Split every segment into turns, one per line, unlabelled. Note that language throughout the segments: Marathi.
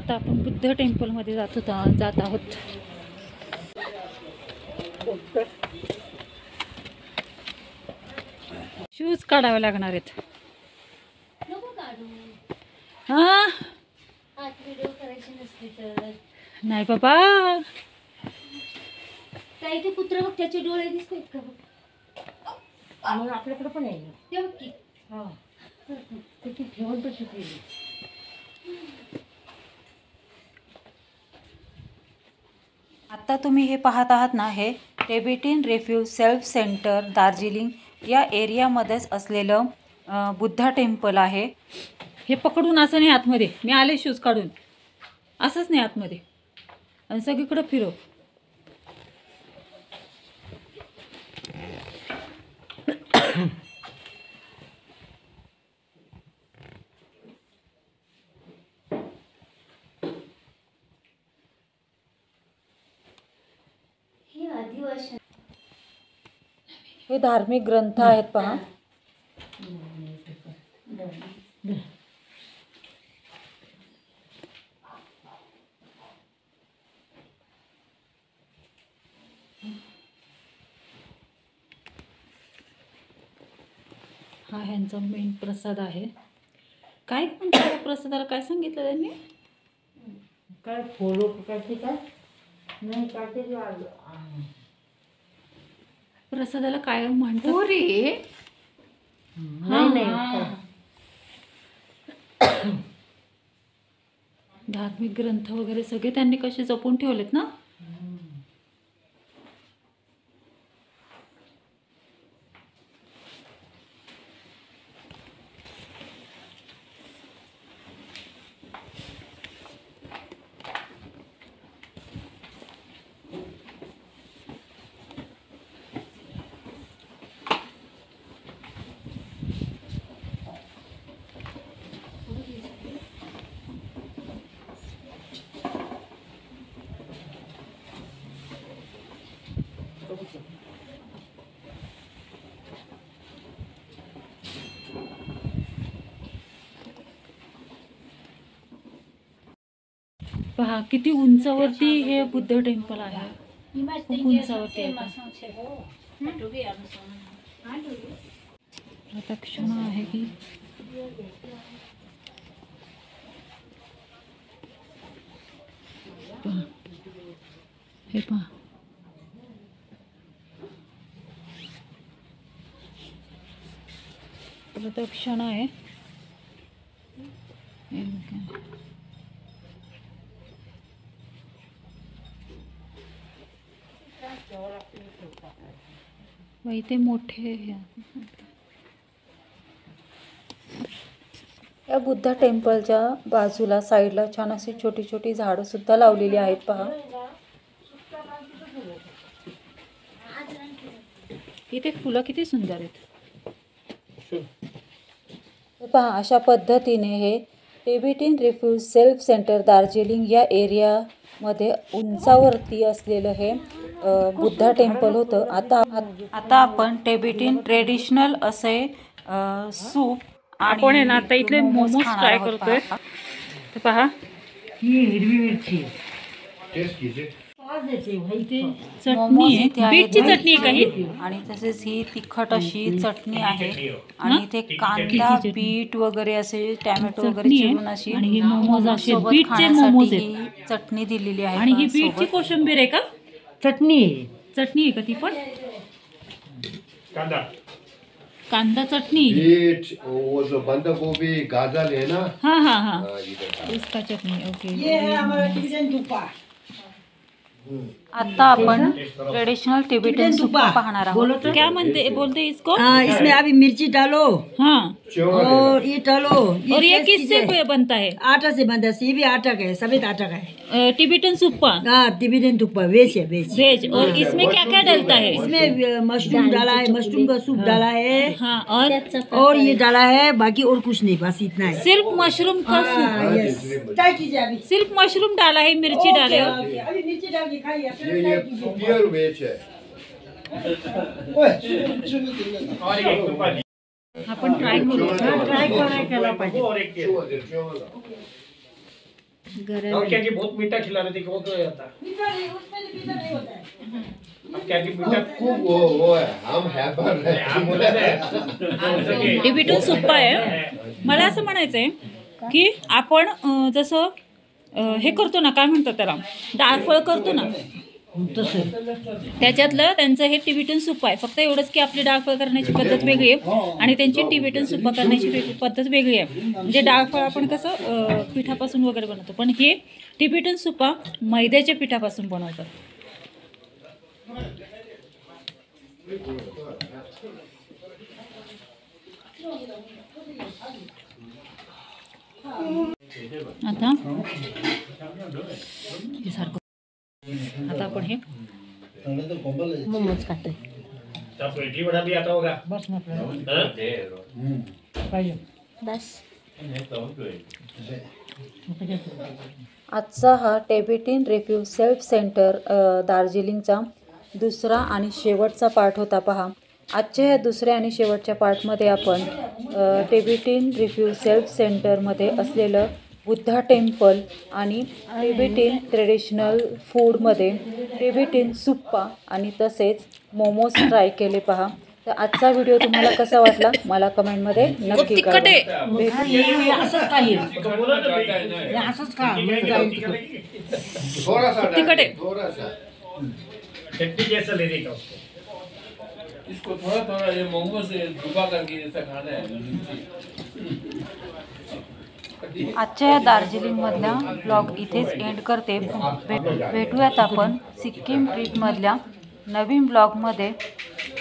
आता आपण बुद्ध टेम्पलमध्ये जात आहोत. शूज काढावे लागणार आहेत. हा नाही बाबा,
काही ते कुत्रा बघ, त्याचे डोळे दिसतात का बघ. मग आपल्याकडे पण आहे ते बघ की. हा ते ठेवून पण शिकलेली.
आता तुम्ही हे पाहत आहात ना, हे Tibetan refuge self centre Darjeeling या एरियामध्येच असलेलं बुद्धा टेम्पल आहे. हे पकडून असं नाही आतमध्ये, मी आले शूज काढून, असंच नाही आतमध्ये, आणि सगळीकडं फिरव. हे धार्मिक ग्रंथ आहेत पहा. हा ह्यांचा मेन प्रसाद आहे. काय म्हणतात प्रसादाला, काय सांगितलं त्यांनी?
काय फोलो करते का नाही काढते.
प्रसादाला काय म्हणतात?
पुरी नाही.
धार्मिक ग्रंथ वगैरे सगळे त्यांनी कसे जपून ठेवलेत ना. पहा किती उंचावरती हे बुद्ध टेम्पल आहे. खूप उंचावरती आहे. प्रदक्षिणा आहे की पहा, हे पहा. प्रदक्षिणा आहे. इथे मोठे या बुद्ध टेम्पलच्या बाजूला साईडला छान अशी छोटी छोटी झाडं सुद्धा लावलेली आहेत पहा. इथे फुलं किती सुंदर आहेत पहा. अशा पद्धतीने हे Tibetan refuge self centre Darjeeling या एरियामध्ये उंचावरती असलेलं हे बुद्धा टेम्पल होतं. आता आपण टिबेटियन ट्रेडिशनल असे सूप आणि आता इथले मोमोज ट्राय करतोय. पहा
ही हिरवी मिरची
चटणी आहे, बीटची चटणी आहे काही, आणि तसेच ही तिखट अशी चटणी आहे. आणि ते कांदा बीट वगैरे असे टॅमॅटो वगैरे चिरून अशी, आणि हे मोमोज असे बीटचे मोमोज आहेत, चटणी दिलेली आहे. आणि ही बीटची कोशिंबीर आहे का?
चटणी
आहे का ती पण? कांदा चटनी,
बीट, वो जो बंद गोभी गाजर है ना,
हाँ उसका चटनी. ओके.
ये है हमारा टिबेटियन थुप्पा.
आता आपण ट्रेडिशनल टिबेटियन सूप पाहणार आहोत. क्या बोलते इसको?
इसमें अभी मिर्ची डालो.
हाँ.
और ये डालो.
और ये किससे बनता है?
आटा से बनता है. ये भी आटा का है, सफेद आटा का है.
Tibetan soup.
हाँ, टिबेटियन थुप्पा वेज है, वेज.
और इसमें क्या क्या डलता है?
इसमें मशरूम डाला है, मशरूम का सूप डाला है.
हाँ.
और ये डाला है, बाकी और कुछ नहीं, बस इतना है.
सिर्फ मशरूम का सूप.
ट्राई कीजिए अभी.
सिर्फ मशरूम डाला है, मिर्ची डाले.
अभी मिर्ची डाल के खाइए.
ये प्योर वेज है.
आपण ट्राय करू.
ट्राय केला पाहिजे. और क्या कि बहुत मीठा खिला रहे थे कि वो तो आता अब क्या कि मीठा
खूप वो है हम हैपर
आप बोला थे
टिबेटन सूप आहे. मला असं म्हणायचं आहे की आपण जसं हे करतो ना, काय म्हणतात त्याला, डाळफळ करतो ना, त्याच्यातलं त्यांचं हे टिबेटन सूप आहे. फक्त एवढंच की आपली डाळफळ करण्याची पद्धत वेगळी आहे आणि त्यांची टिबेटन सूप करण्याची पद्धत वेगळी आहे. म्हणजे डाळफळ आपण कसं पिठापासून वगैरे बनवतो, पण हे टिबेटन सूप मैद्याच्या पिठापासून बनवतात. आता हे सारखं आता आपण हे मोमोज खातोय.
तब इडली वड़ा भी आता होगा
बस म्हटलं
हाँ?
बस. आजचा हा टिबेटन रिफ्यूज सेल्फ सेंटर दार्जिलिंगचा दुसरा आणि शेवटचा पार्ट होता. पहा, आजच्या या दुसऱ्या आणि शेवटच्या पार्टमध्ये आपण टिबेटन रिफ्यूज सेल्फ सेंटरमध्ये असलेलं बुद्धा टेम्पल आणि टिबेटन ट्रेडिशनल फूडमध्ये टिबेटन सुप्पा आणि तसेच मोमोज ट्राय केले. पहा, तर आजचा व्हिडिओ तुम्हाला कसा वाटला मला कमेंटमध्ये नक्की कळवा.
थोड़ा सा
तिखट है.
थोड़ा सा
चटनी जैसा ले देगा उसको
इसको थोड़ा थोड़ा ये मोमो से डुबा करके जैसा खाना है.
आजच्या या दार्जिलिंगमधल्या ब्लॉग इथेच एंड करते. भेटूयात आपण सिक्कीम ट्रीपमधल्या नवीन ब्लॉगमध्ये.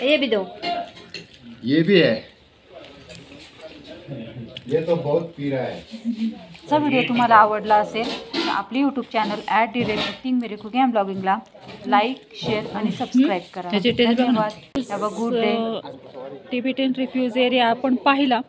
ये भी दो.
ये भी है, ये तो बहुत पी रहा है.
चा व्हिडिओ तुम्हाला आवडला असेल तर आपली यूट्यूब चॅनल @डिरेक्टिंग मेरी कुकिंग ब्लॉगिंगला लाईक, शेअर आणि सबस्क्राईब करा. धन्यवाद. Have a good day. Tibetan refuge area आपण पाहिला.